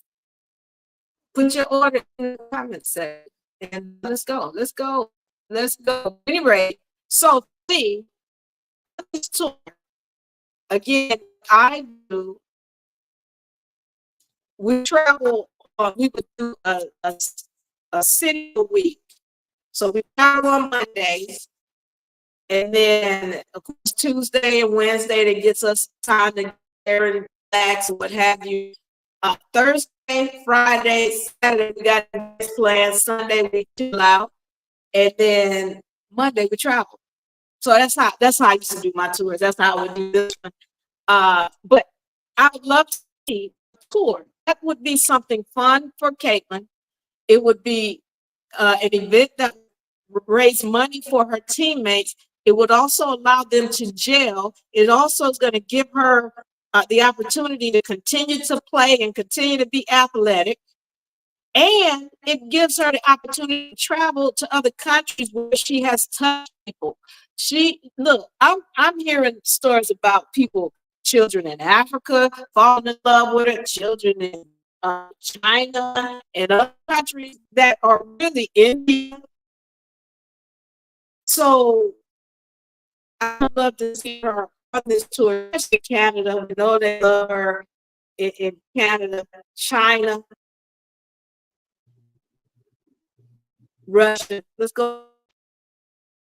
Put your order in the comment section and let's go. Let's go. Let's go. Anyway, so see this tour again. I do. We travel. We would do a city a week. So we travel on Mondays, and then of course Tuesday and Wednesday that gets us time to get there and relax and what have you. Thursday, Friday, Saturday we got plans. Sunday we chill out, and then Monday we travel. So that's how I used to do my tours. That's how I would do this one. But I would love to see a tour. That would be something fun for Caitlin. It would be an event that would raise money for her teammates. It would also allow them to gel. It also is going to give her the opportunity to continue to play and continue to be athletic. And it gives her the opportunity to travel to other countries where she has touched people. I'm hearing stories about people, children in Africa falling in love with her, children in China and other countries that are really India. So I would love to see her on this tour, especially Canada. We know they love her in Canada, China, Russia. Let's go.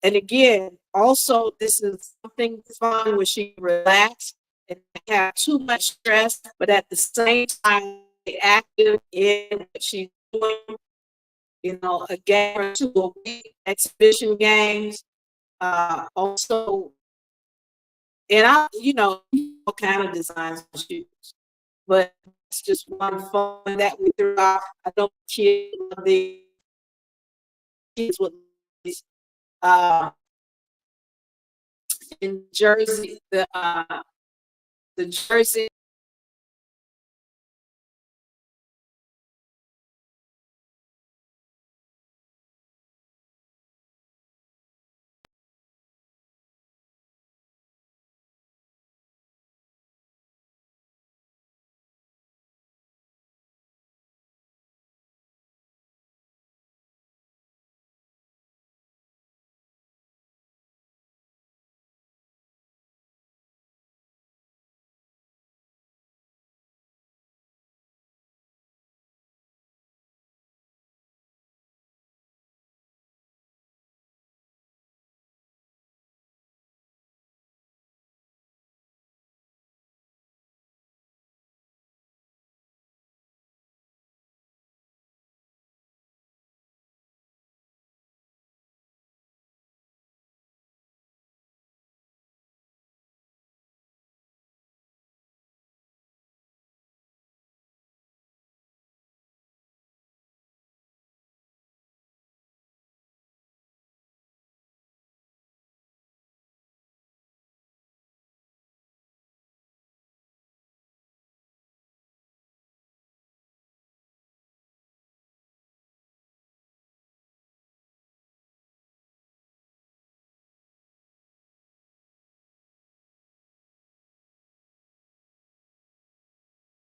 And again, also, this is something fun where she relax and not have too much stress, but at the same time, be active in what she's doing. You know, a game or two a week, exhibition games. Also, and all kind of designs for shoes, but it's just one fun that we threw out. I don't kids the kids with uh in Jersey, the jersey.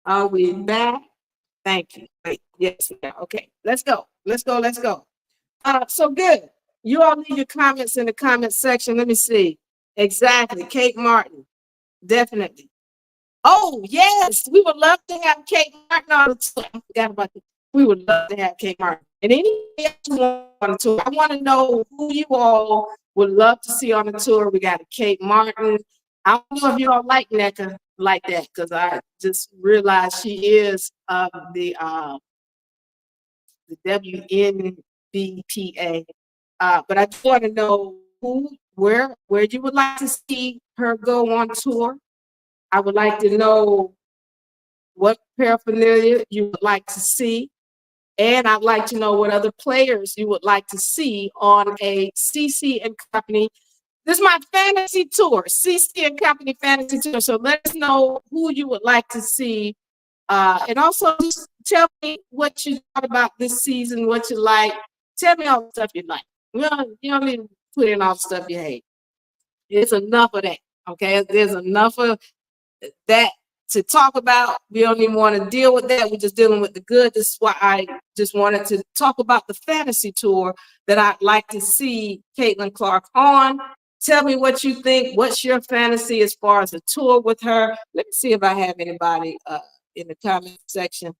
Are we back? Thank you. Wait, yes, we are. Okay, let's go. Let's go. Let's go. So good. You all leave your comments in the comment section. Let me see. Exactly. Kate Martin. Definitely. Oh, yes. We would love to have Kate Martin on the tour. I forgot about that. We would love to have Kate Martin. And anybody else on the tour, I want to know who you all would love to see on the tour. We got a Kate Martin. I don't know if you all like NECA like that, because I just realized she is the WNBPA. But I just want to know where you would like to see her go on tour. I would like to know what paraphernalia you would like to see. And I'd like to know what other players you would like to see on a CC and Company. This is my fantasy tour, CC and Company fantasy tour. So let us know who you would like to see. And also just tell me what you thought about this season, what you like. Tell me all the stuff you like. You don't need to put in all the stuff you hate. There's enough of that. Okay. There's enough of that to talk about. We don't even want to deal with that. We're just dealing with the good. This is why I just wanted to talk about the fantasy tour that I'd like to see Caitlin Clark on. Tell me what you think. What's your fantasy as far as a tour with her? Let me see if I have anybody in the comment section.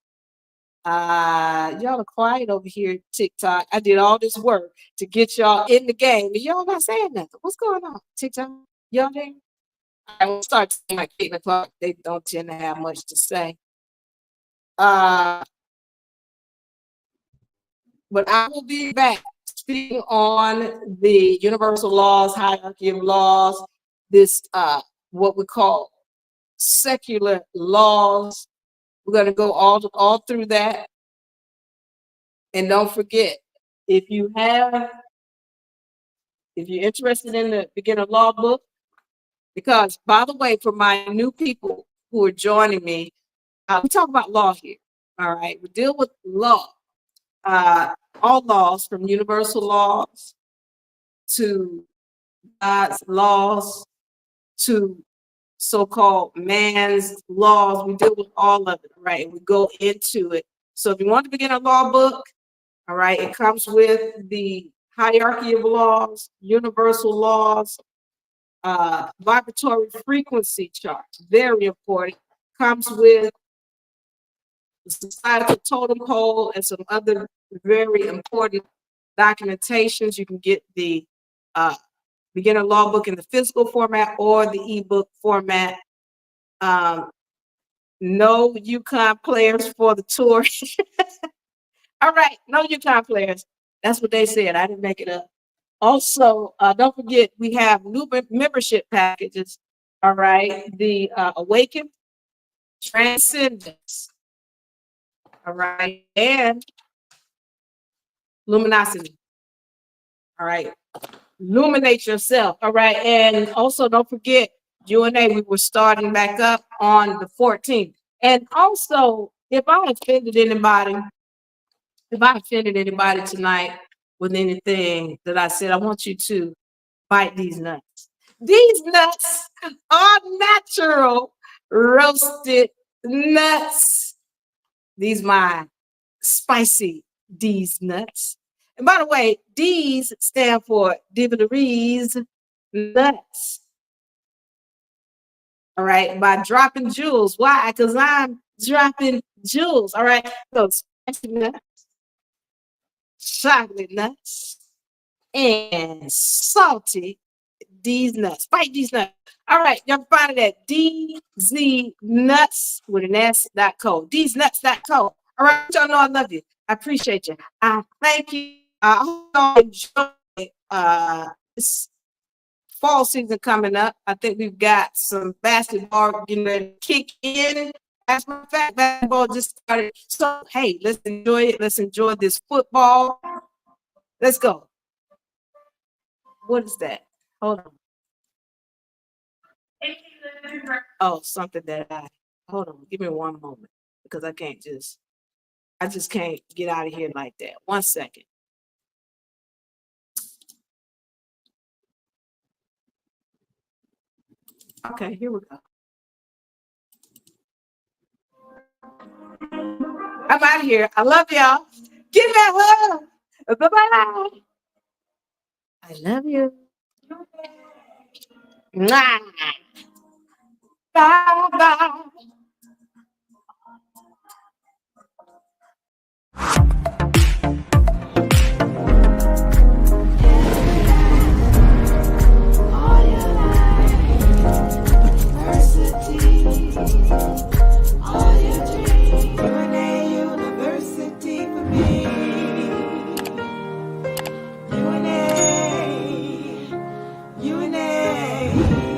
Y'all are quiet over here, TikTok. I did all this work to get y'all in the game, and y'all not saying nothing. What's going on, TikTok? Y'all there? I will start like 8 o'clock. They don't tend to have much to say. But I will be back speaking on the universal laws, hierarchy of laws, this what we call secular laws. We're going to go all through that. And don't forget, if you're interested in the beginner law book, because by the way, for my new people who are joining me, we talk about law here. All right, we deal with law, all laws from universal laws to God's laws to so-called man's laws. We deal with all of it, right? And we go into it. So if you want to begin a law book, all right, it comes with the hierarchy of laws, universal laws, vibratory frequency charts, very important. Comes with the societal totem pole and some other very important documentations. You can get the beginner law book in the physical format or the ebook format. No UConn players for the tour. All right, no UConn players. That's what they said. I didn't make it up. Also, don't forget, we have new membership packages. All right, the Awaken, Transcendence. All right, and Luminosity. All right, illuminate yourself. All right, and also don't forget UNA. We were starting back up on the 14th. And also, if I offended anybody tonight with anything that I said, I want you to bite these nuts. These nuts are natural roasted nuts. These my spicy D's nuts. And by the way, D's stand for Diva Lyri's nuts. All right, by dropping jewels. Why? Because I'm dropping jewels. All right, so spicy nuts, chocolate nuts, and salty D's nuts. Bite these nuts. All right, y'all find it at dznuts with an s.co. Dznuts.co. All right, y'all know I love you. I appreciate you. I thank you. I hope y'all enjoy this fall season coming up. I think we've got some basketball getting ready to kick in. As a matter of fact, basketball just started. So hey, let's enjoy it. Let's enjoy this football. Let's go. What is that? Hold on. Oh, something that hold on, give me one moment because I just can't get out of here like that. 1 second. Okay, here we go. I'm out of here. I love y'all. Give me a hug. Bye-bye. I love you. Mwah. Bye-bye. University for me. UNA.